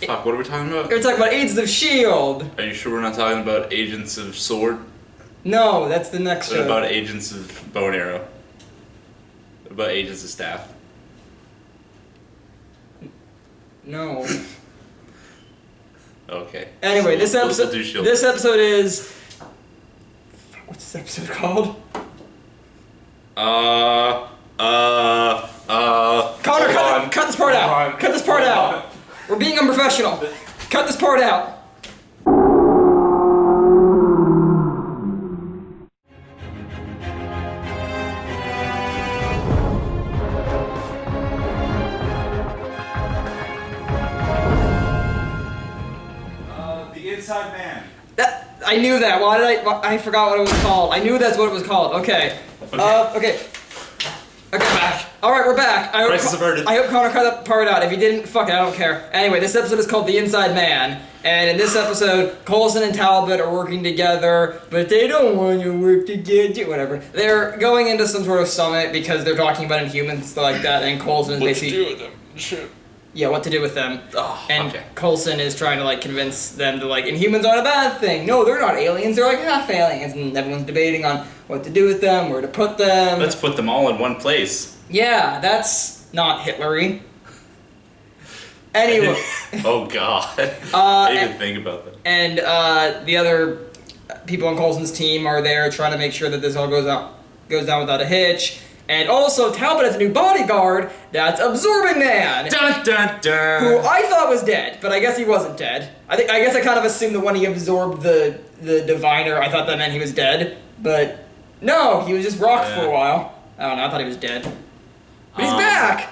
Fuck, what are we talking about? We're talking about Agents of S.H.I.E.L.D. Are you sure we're not talking about Agents of Sword? No, that's the next What show. about Agents of Bow and Arrow? What about Agents of Staff? No. Okay. Anyway, So this episode. we'll do S.H.I.E.L.D. This episode is. What's this episode called? Connor, cut this part out. Cut this part out. We're being unprofessional. Cut this part out. The Inside Man. I knew that. Why did I forgot what it was called. I knew that's what it was called. Okay. Okay. Back. Alright, we're back. Crisis averted. I hope Connor cut that part out. If he didn't, fuck it, I don't care. Anyway, this episode is called The Inside Man. And in this episode, Coulson and Talbot are working together, but they don't want to work together. Whatever. They're going into some sort of summit because they're talking about Inhumans and stuff like that, and Coulson is basically... What to do with them? Shit. Yeah, what to do with them. Oh, and okay. Coulson is trying to convince them to Inhumans aren't a bad thing. No, they're not aliens, they're half aliens. And everyone's debating on what to do with them, where to put them. Let's put them all in one place. Yeah, that's not Hitlery. Anyway. Oh god. I didn't even think about that. And the other people on Coulson's team are there trying to make sure that this all goes down without a hitch. And also, Talbot has a new bodyguard, that's Absorbing Man! Dun dun dun! Who I thought was dead, but I guess he wasn't dead. I guess I kind of assumed that when he absorbed the Diviner, I thought that meant he was dead. But no, he was just rocked for a while. I don't know, I thought he was dead. But he's back!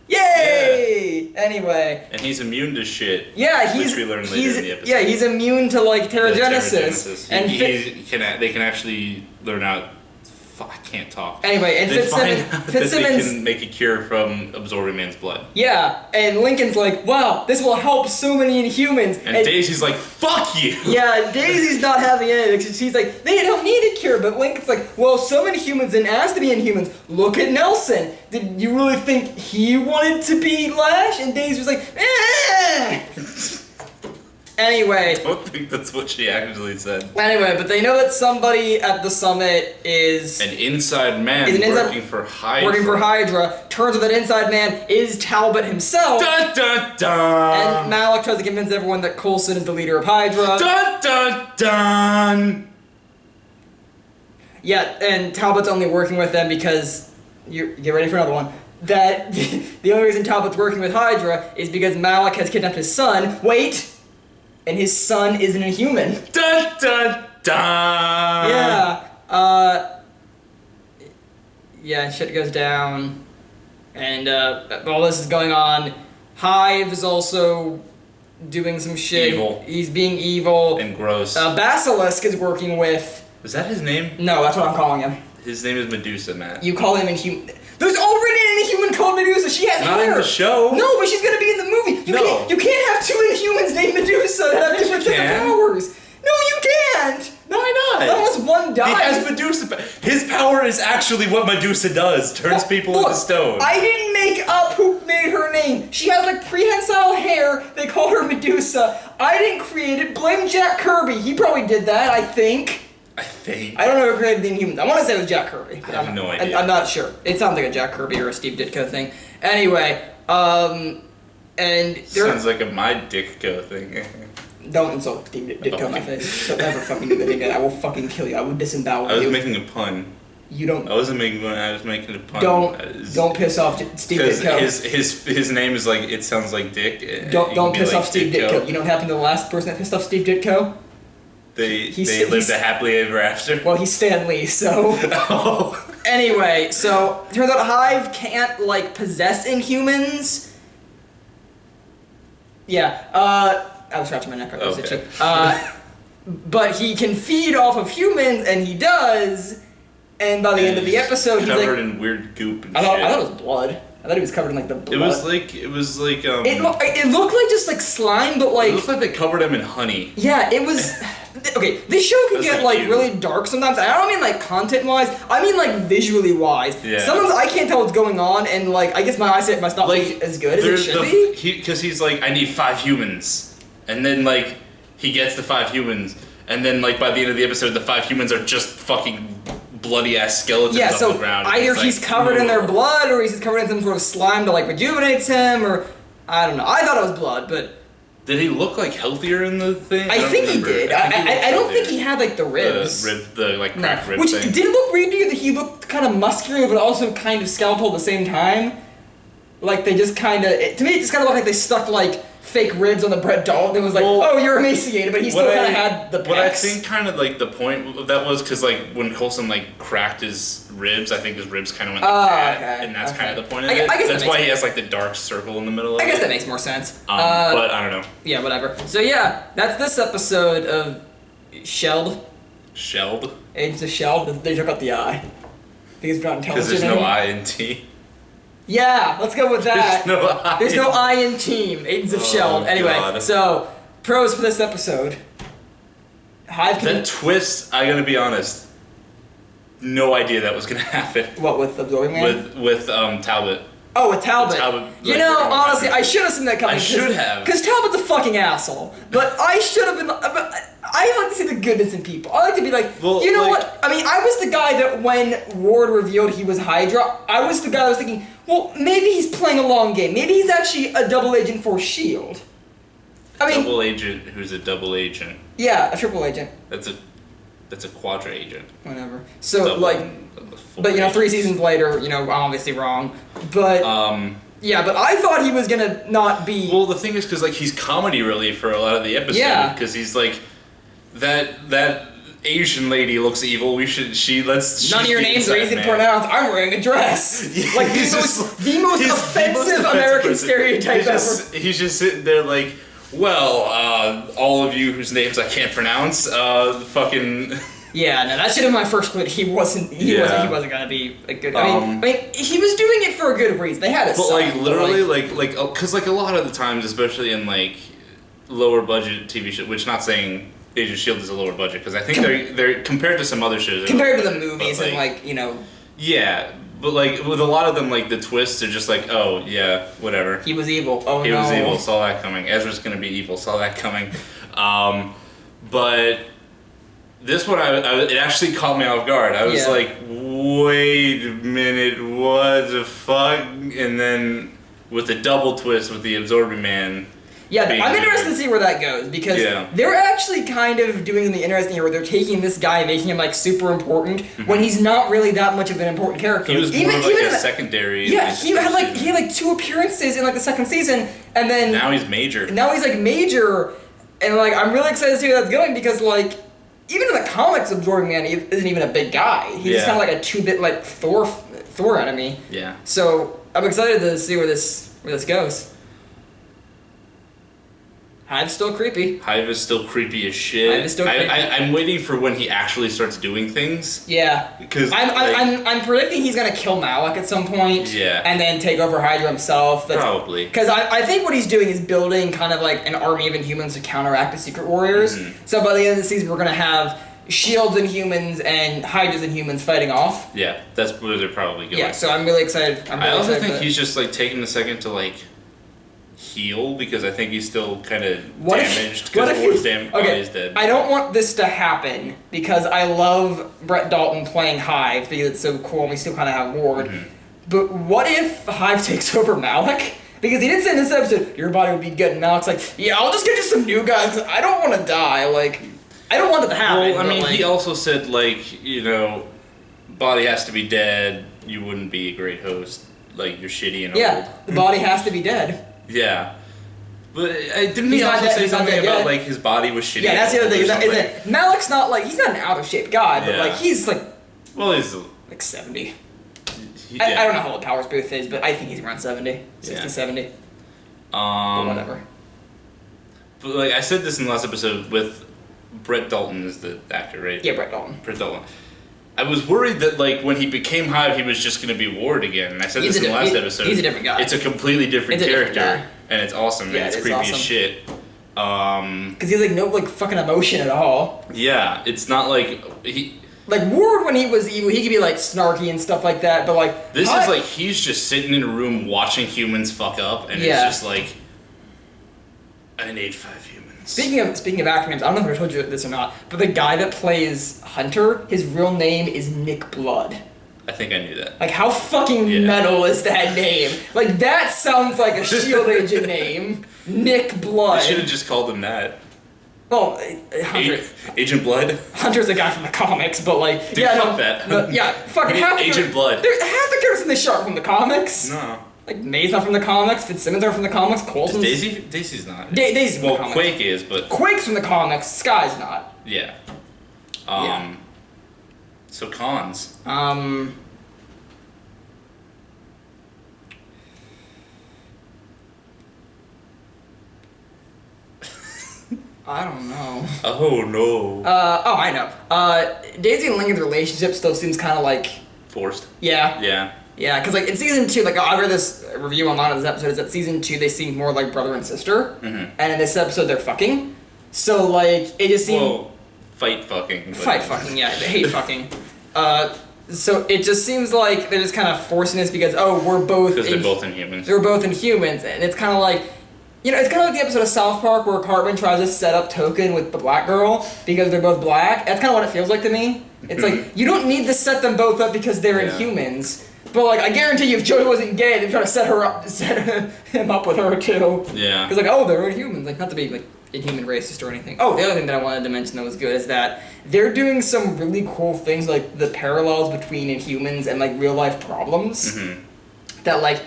Yay! Yeah. Anyway. And he's immune to shit. Yeah, which we learned later in the episode. Yeah, he's immune to Terrigenesis. And they can actually learn out. Fuck, I can't talk. Anyway, and Fitzsimmons they can make a cure from Absorbing Man's blood. Yeah, and Lincoln's like, wow, this will help so many Inhumans. And Daisy's like, fuck you! Yeah, Daisy's not having it. She's like, they don't need a cure. But Lincoln's like, well, so many humans didn't ask to be Inhumans. Look at Nelson. Did you really think he wanted to be Lash? And Daisy was like, eh. Anyway. I don't think that's what she actually said. Anyway, but they know that somebody at the summit is... An inside man working for Hydra. Working for Hydra. Turns out that inside man is Talbot himself. Dun dun dun! And Malik tries to convince everyone that Coulson is the leader of Hydra. Dun dun dun! Yeah, and Talbot's only working with them because... Get ready for another one. That the only reason Talbot's working with Hydra is because Malik has kidnapped his son. Wait! And his son is an Inhuman. Dun dun dun! Yeah, yeah, shit goes down. And, while this is going on, Hive is also doing some shit. Evil. He's being evil. And gross. Basilisk is working with... Is that his name? No, that's what I'm calling him. His name is Medusa, Matt. You call him Inhuman. There's already an Inhuman called Medusa. She has Not hair. in the show. No, but she's gonna be in the movie. You can't have two Inhumans named Medusa that have different sets of powers. No, you can't. Why not? Unless one dies. He has Medusa. His power is actually what Medusa does. Turns people into stone. I didn't make up who made her name. She has prehensile hair. They call her Medusa. I didn't create it. Blame Jack Kirby. He probably did that, I think. I don't know who created the Inhumans. I want to say it was Jack Kirby. I have no idea. I'm not sure. It sounds like a Jack Kirby or a Steve Ditko thing. Anyway, and... Sounds like a My Dickco thing. Don't insult Steve Ditko in my face. Don't ever fucking do that again. I will fucking kill you. I will disembowel you. I was making a pun. You don't... I wasn't making one. I was making a pun. Don't piss off Steve Ditko. His name is it sounds like Dick. Don't piss off Steve Ditko. You know what happened to the last person that pissed off Steve Ditko? They lived a happily ever after. Well, he's Stan Lee, so... Oh. Anyway, so, turns out Hive can't, possess Inhumans. Yeah, I was scratching my neck. I was itchy. But he can feed off of humans, and he does, and by the end of the episode, he's covered in weird goop and shit. I thought it was blood. I thought he was covered in like the blood. It was like It looked like just like slime, but it like looked like they covered him in honey. yeah, it was. Okay, this show can That's get like like you. really dark sometimes. I don't mean like content wise. I mean like visually wise. Yeah. Sometimes I can't tell what's going on, and like I guess my eyesight must not be as good as it should be. Because he's like, I need 5 humans, and then like he gets the 5 humans, and then like by the end of the episode, the 5 humans are just fucking bloody ass skeletons Yeah, on so the ground. and either it's he's like, covered in their "Ugh." blood, or he's covered in some sort of slime to like rejuvenates him, or I don't know. I thought it was blood, but Did he look like healthier in the thing? I don't think remember. he did. I, think he looked I don't think healthier. he had like the ribs. The like No. cracked rib Which thing. did look weird to you that he looked kind of muscular, but also kind of skeletal at the same time. Like they just kind of, to me, it just kind of looked like they stuck like fake ribs on the Brett Dalton. It was like, Well, oh, you're emaciated, but he still kind of had the pecs. What I think kind of like the point of that was because like when Coulson like cracked his ribs, I think his ribs kind of went like that, okay, and that's okay. kind of the point of I it. guess that That's why makes he has like the dark circle in the middle of it. I guess that makes more sense. But I don't know. Yeah, whatever. So yeah, that's this episode of Shelled. Shelled? Agents of Shelled. They took out the I. Because it's not Because intelligent there's no anymore. I in T. Yeah, let's go with that. There's no I. There's no I in team. Agents of Oh, Shelled. Anyway, God. so pros for this episode. Hive can That twist, I gotta be honest, no idea that was gonna happen. what with Absorbing Man? With Talbot. Oh, with Talbot. Talbot, You like, know, working with honestly, Talbot. I should have seen that coming. I should have. Because Talbot's a fucking asshole. But I should have been. But I like to see the goodness in people. I like to be like, Well, you know like- what? I mean, I was the guy that when Ward revealed he was Hydra, I was the guy that was thinking, well, maybe he's playing a long game. Maybe he's actually a double agent for S.H.I.E.L.D. I mean, Double agent who's a double agent. yeah, a triple agent. That's a quadra agent. Whatever. So, Double- like, full but you know, 3 agent. seasons later, you know, I'm obviously wrong. But, yeah, but I thought he was gonna not be. Well, the thing is, because like he's comedy relief for a lot of the episodes. Yeah. Because he's like that Asian lady looks evil. None of your names are easy to pronounce. I'm wearing a dress. Yeah, Like the he's most, just- the most he's offensive American person. stereotype He's just sitting there like, well, all of you whose names I can't pronounce, fucking. Yeah, no, that should have been my first clue. He wasn't gonna be a good. I mean, he was doing it for a good reason. They had it. But like literally, like, because like a lot of the times, especially in like lower budget TV shows, which not saying Agent of Shield is a lower budget, because I think they're compared to some other shows. they're compared to lower the budget, movies but, and like you know, yeah, but like with a lot of them, like the twists are just like, oh yeah, whatever. he was evil. Oh He no. was evil, saw that coming. Ezra's gonna be evil, saw that coming. But this one, it actually caught me off guard. I was Yeah. like, wait a minute, what the fuck? And then with the double twist with the Absorbing Man. Yeah, being I'm there. interested to see where that goes because Yeah. they're actually kind of doing something interesting here where they're taking this guy and making him like super important when he's not really that much of an important character. He was more of like in a the- secondary. in Yeah, this he had season. like 2 appearances in like the second season, and then Now he's major. now he's like major, and like I'm really excited to see where that's going because like even in the comics, Absorbing Man isn't even a big guy. He's just Yeah. kind of like a 2-bit like Thor enemy. Yeah. So I'm excited to see where this goes. Hive's still creepy. Hive is still creepy as shit. Hive is still creepy. I'm waiting for when he actually starts doing things. Yeah. Because I'm predicting he's gonna kill Malik at some point. Yeah. And then take over Hydra himself. Probably. Because I think what he's doing is building kind of like an army of Inhumans to counteract the Secret Warriors. Mhm. So by the end of the season, we're gonna have Shields and humans and Hydras and humans fighting off. Yeah, that's where they're probably going. Yeah. So I'm really excited. I also think he's just like taking a second to like heal because I think he's still kind of damaged because Ward's body's dead. I don't want this to happen because I love Brett Dalton playing Hive because it's so cool and we still kind of have Ward. Mhm. But what if Hive takes over Malik? Because he did say in this episode, your body would be good. And Malik's like, yeah, I'll just get you some new guys because I don't want to die. Like, I don't want it to happen. Well, I but, mean, like, he also said like, you know, body has to be dead. You wouldn't be a great host. Like you're shitty and yeah, old. the body has to be dead. Yeah. But didn't He's he not also dead- say he's not something dead about yet. like his body was shitty? Yeah, that's the other thing. or Is that something? Malik's not like, he's not an out of shape guy, but Yeah. like, he's like Well, he's like 70. yeah. I don't know how old Powers Booth is, but I think he's around 70. 60, Yeah. 70. But whatever. But like I said this in the last episode with Brett Dalton is the actor, right? Yeah, Brett Dalton. Brett Dalton. I was worried that like when he became Hive, he was just going to be Ward again. And I said this in the last episode. He's a different guy. It's a completely different character, and it's awesome. Yeah, and it's creepy as shit. Because he's like no like fucking emotion at all. Yeah, it's not like he. Like Ward, when he was evil, he could be like snarky and stuff like that. But like this is like he's just sitting in a room watching humans fuck up, and it's just like, I need 5 humans. Speaking of acronyms, I don't know if I told you this or not, but the guy that plays Hunter, his real name is Nick Blood. I think I knew that. Like, how fucking metal is that name? Like, that sounds like a S.H.I.E.L.D. agent name. Nick Blood. They should have just called him that. Well, Hunter. Agent Blood? Hunter's a guy from the comics, but like... Dude, fuck that. No, yeah, fucking half Agent Blood. Half the characters in this show are from the comics. No. Like, May's not from the comics, Fitzsimmons are from the comics, Coulson's... Daisy's not. Daisy's from the comics. Well, Quake is, but... Quake's from the comics, Sky's not. Yeah. So cons. I don't know. Oh no. I know. Daisy and Lincoln's relationship still seems kind of like... Forced. Yeah. Yeah. Yeah, because like in season 2, like I read this review online of this episode, is that season 2 they seem more like brother and sister, and in this episode they're fucking. So like it just seemed... Well, fight fucking. Fight fucking, yeah. They hate fucking. So it just seems like they're just kind of forcing this because, we're both... Because they're both Inhumans. They're both Inhumans, and it's kind of like... You know, it's kind of like the episode of South Park where Cartman tries to set up Token with the black girl because they're both black. That's kind of what it feels like to me. It's like, you don't need to set them both up because they're Inhumans. But like, I guarantee you if Joey wasn't gay, they'd try to set him up with her too. Yeah. Because like, they're Inhumans. Like, not to be like Inhuman racist or anything. Oh, the other thing that I wanted to mention that was good is that they're doing some really cool things, like the parallels between Inhumans and like real life problems. That like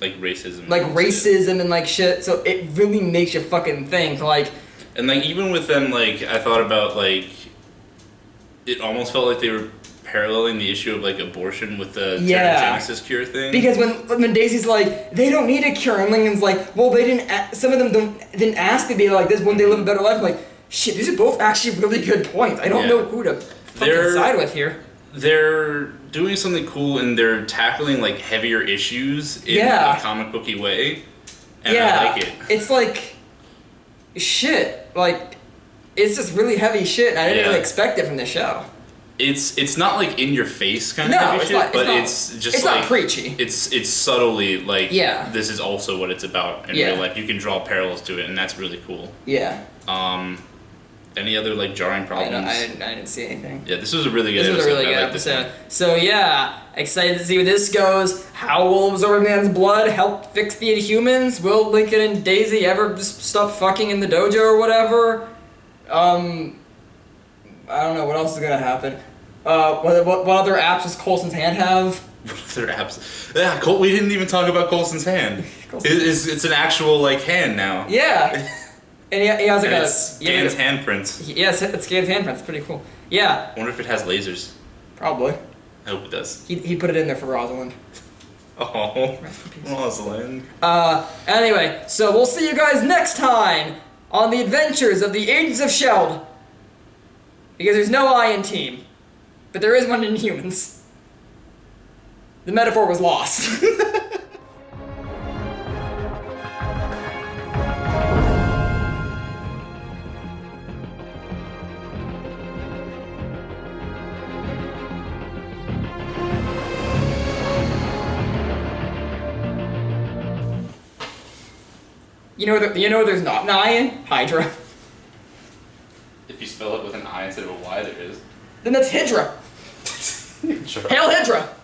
racism and like shit. So it really makes you fucking think, like. And like even with them, like I thought about like, it almost felt like they were paralleling the issue of like abortion with the Genesis cure thing. Because when Daisy's like, they don't need a cure, and Lincoln's like, well, they didn't. Some of them didn't ask to be like this when they live a better life. I'm like, shit, these are both actually really good points. I don't know who to fucking side with here. They're doing something cool and they're tackling like heavier issues in a comic booky way. And I like it. It's like shit. Like it's just really heavy shit and I didn't really expect it from the show. It's not like in your face kind of heavy shit, but it's just it's like not preachy. It's subtly like this is also what it's about in real life. You can draw parallels to it and that's really cool. Yeah. Any other like jarring problems? I didn't see anything. Yeah, this was a really good episode. This was a really good episode. So yeah, excited to see where this goes. How will Absorb Man's blood help fix the Inhumans? Will Lincoln and Daisy ever just stop fucking in the dojo or whatever? I don't know what else is gonna happen. What other apps does Coulson's hand have? What other apps? Yeah, we didn't even talk about Coulson's hand. It's an actual like hand now. Yeah. And he has like it scans handprints. Yes, it scans handprints. It's pretty cool. Yeah. I wonder if it has lasers. Probably. I hope it does. He put it in there for Rosalind. Oh, Rosalind. Anyway, so we'll see you guys next time on the adventures of the Agents of S.H.I.E.L.D. Because there's no I in team, but there is one in humans. The metaphor was lost. You know there's not an I in? Hydra. If you spell it with an I instead of a Y, there is. Then that's Hydra. Hail Hydra!